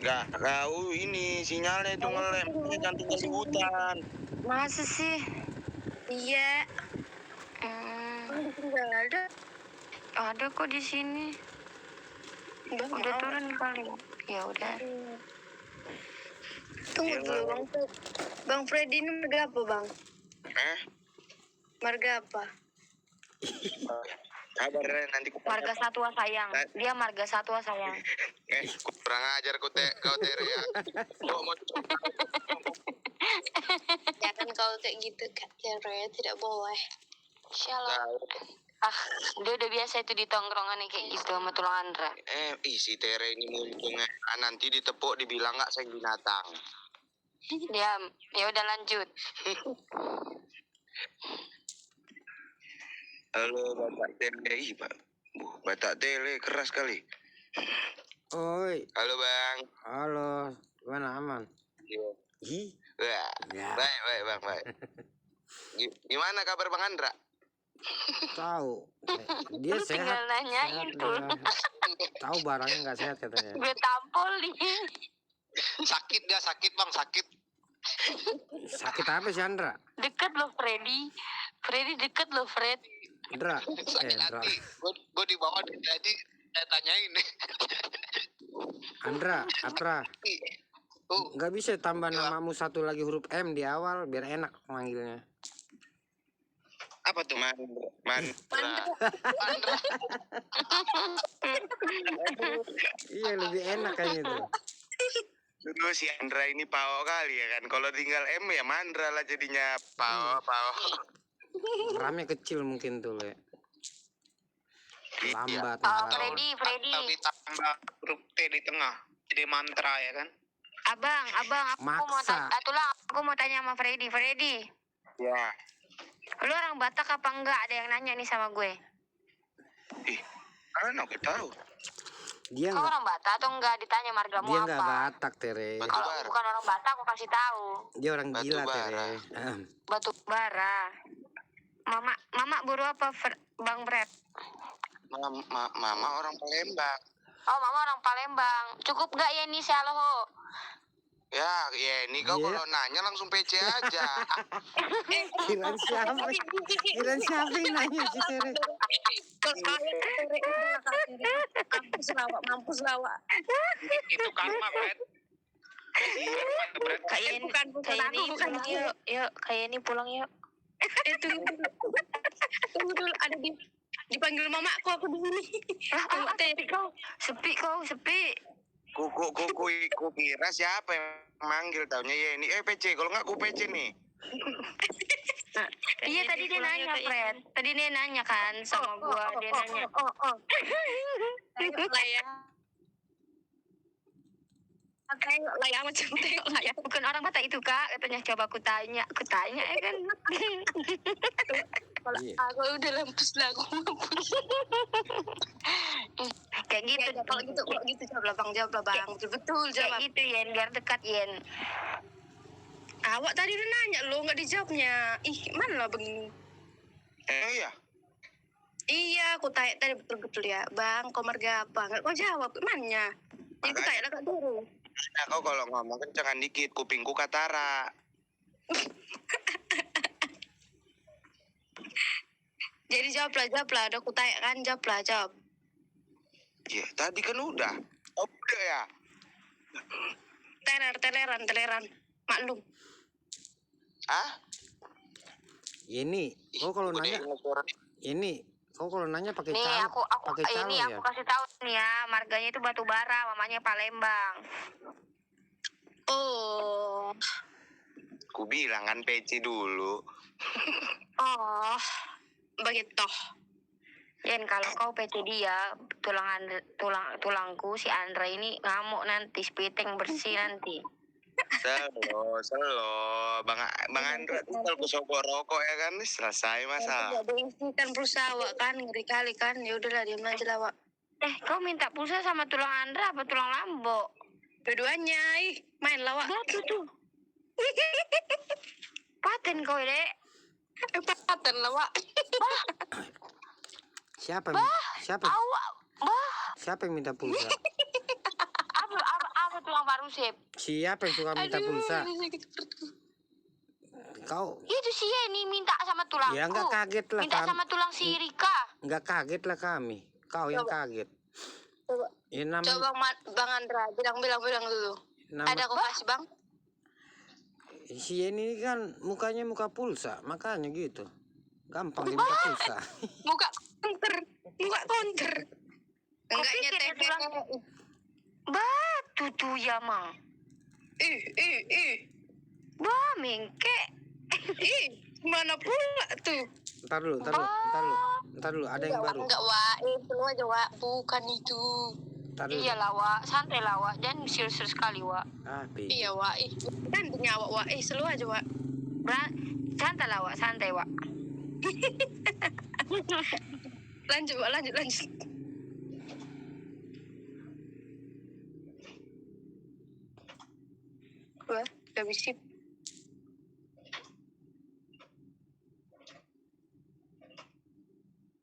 Gak kau ini sinyalnya itu ngelem, kan tinggal di hutan. Masa sih? Iya. Nggak ada. Ada kok di sini. Udah turun kali. Ya udah. Tunggu dulu Bang. Bang Freddy ini marga apa Bang? Marga apa? Sabar nanti Marga Satwa sayang. Dia marga Satwa sayang. Kurang ajar kau Tere ya. Jangan kau kayak gitu Kak Tere, tidak boleh. Shalom. Dia udah biasa itu di tongkrongan kayak gitu sama tulang Andra. Si Tere ini mumpung nanti ditepuk dibilang nggak sayang binatang. Diam. Ya udah lanjut. Halo Batak Tele, Pak. Batak Tele keras kali. Oi. Halo Bang. Halo. Gimana aman? Iya. Ya. Baik Bang, baik. Gimana kabar Bang Andra? Tahu. Dia sehat. Tinggal nanyain tuh. Tahu barangnya nggak sehat katanya. Gue tampol nih. Sakit Bang, sakit. Sakit apa sih Andra? Deket loh Freddy. Freddy deket loh Fred. Andra. Sakit Andra. hati. Gue di bawah jadi saya tanyain. Andra, Apra. Nggak bisa tambah namamu satu lagi huruf M di awal biar enak manggilnya. Apa tuh Mandra? Iya lebih enak kayaknya tuh. Dulu si Andra ini pao kali ya kan. Kalau tinggal M ya Mandra lah jadinya pao. Ramnya kecil mungkin tuh le. Lambat. Freddy. Tapi tambah huruf T di tengah. Jadi mantra ya kan. Abang, aku mau tanya sama Freddy. Ya. Lu orang Batak apa enggak? Ada yang nanya nih sama gue. Kan aku tahu. Dia Kau nggak. orang Batak atau enggak? Ditanya margamu Dia apa? nggak Batak Tere. Kalau bukan orang Batak aku kasih tahu. Dia orang gila Batubara. Tere. Batu bara. Mama buru apa Bang Brad? Mama orang Palembang. Oh, mama orang Palembang. Cukup gak ya nih Shalom? Ya ini kau kalau nanya langsung PC aja. Kirain siapa yang nanya si Tere? Mampus lawak. Itu karma, Brad. Kayak ini pulang yuk. Tunggu dulu ada dipanggil mamaku aku di sini. Sepi. Ku kira siapa yang manggil taunya Yeni. PC, kalau nggak ku PC nih. Iya tadi dia nanya Fred. Tadi dia nanya kan sama gua. Dia nanya. Tengok lah ya macam tengok lah ya. Bukan orang Batak itu kak. Katanya coba aku tanya ya kan. Kalau aku udah lempus lah aku. Kayak gitu. Kalau gitu jawab lah bang. Betul jawab. Kayak gitu Yen, biar dekat Yen. Awak tadi udah nanya lo nggak dijawabnya. Mana lah begini. Iya. Iya, aku tanya tadi betul ya, bang. Kau marga apa? Nggak kau jawab. Mana? Aku tanya lah kak dulu. Nah, kau kalau ngomong kencengan dikit, kupingku katara. Jadi jawab lah. Udah aku tanya kan, jawab. Ya, tadi kan udah. Oh, udah ya. Teleran. Maklum. Kau kalau nanya pakai Nih calo. aku pakai calo ini ya? aku kasih tahu nih ya, marganya itu batu bara, mamanya Palembang. Oh. Ku bilang kan PC dulu. Oh. Begitu. Yen kalau kau PC dia tulangku si Andra ini ngamuk nanti, spitting bersih nanti. Selo. Bang Andra tinggal ku sopor rokok ya kan, selesai masalah. Ada yang kan pulsa awak kan, ngeri kali kan. Ya udahlah diam aja lah awak. Kau minta pulsa sama tulang Andra apa tulang Lambo? Dua-duanya, main lawak. Tuh. Paten kau dek. Paten lawak. Siapa? Awak, Siapa yang minta pulsa? apa baru, Sep. Siapa yang suka minta pulsa? Kau Itu si Yeni minta sama tulangku. ya nggak kaget lah Minta kami. sama tulang si Rika. Nggak kaget lah kami. Kau yang kaget. Coba, Ya nama, coba Bang Andra bilang dulu. Ada kau kasih Bang? si ini kan mukanya muka pulsa, makanya gitu. Gampang diminta pulsa. Muka konter. Enggaknya pikir dia teh. Batu tuh ya, Mang. Wah, mengke. Mana pula tuh? Ntar dulu. Ada yang baru. Enggak, Wak. Itu aja, Wak. Bukan itu. Ntar dulu. Iya lah, Wak. Santai lah, Wak. Dan serius sekali, Wak. Iya, Wak. Kan nyawa, Wak. Selalu aja, Wak. Santai lah, Wak. Santai, Wak. Lanjut, Wak. Lanjut. Wah, gak bisa.